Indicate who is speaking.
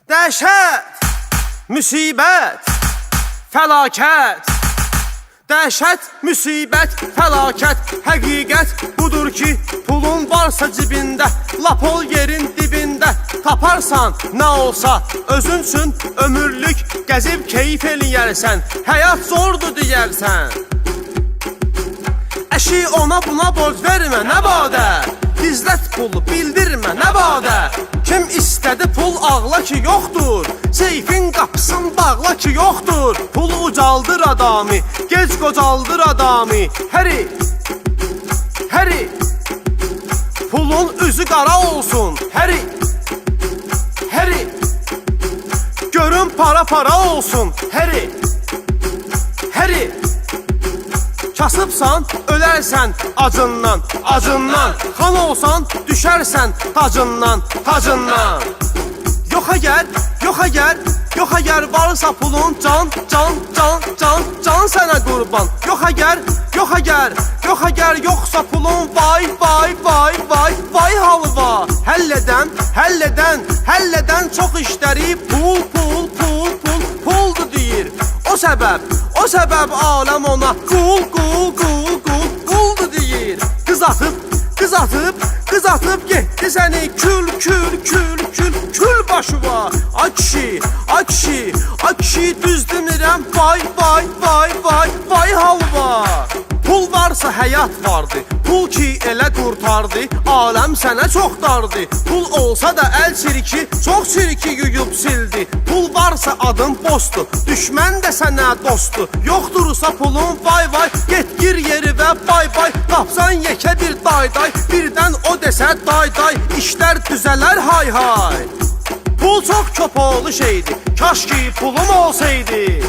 Speaker 1: Dəhşət, müsibət, fəlakət. Dəhşət, müsibət, fəlakət. Həqiqət budur ki, pulun varsa cibində, lap ol yerin dibində. Taparsan nə olsa özün üçün ömürlük gəzib keyif eləyərsən. Həyat zordur deyərsən. Əşi ona buna borc vermə nə badə, gizlət pulu bildirmə nə badə. Kim istədi pul ağla ki yoxdur, seyfin qapısın bağla ki yoxdur. Pul ucaldır adamı, gec qocaldır adamı. Həri, pulun üzü qara olsun. Həri, görün para olsun. Həri, kasıbsan, ölərsən acından. Xan olsan, düşərsən tacından. Yox əgər varsa pulun can sənə qurban. Yox əgər yoxsa pulun vay halva. Həllədən çox işləri puldur deyir. O səbəb aləm ona quldur deyir. Qız atıb getdi səni kül başıva. Ay kişi düz demirəm vay halva. Pul varsa həyat vardı, pul ki elə qurtardı, aləm sənə çox dardı. Pul olsa da əl çiriki, çox çiriki yuyub sildi. Pul varsa adın bostu, düşmən də sənə dostu. Yoxdursa pulun vay, get gir yeri və bay. Tapsan yekə bir day, birdən o desə day, işlər düzələr hay. Pul çox köpoğlu şeydi, kaş ki pulum olsaydı.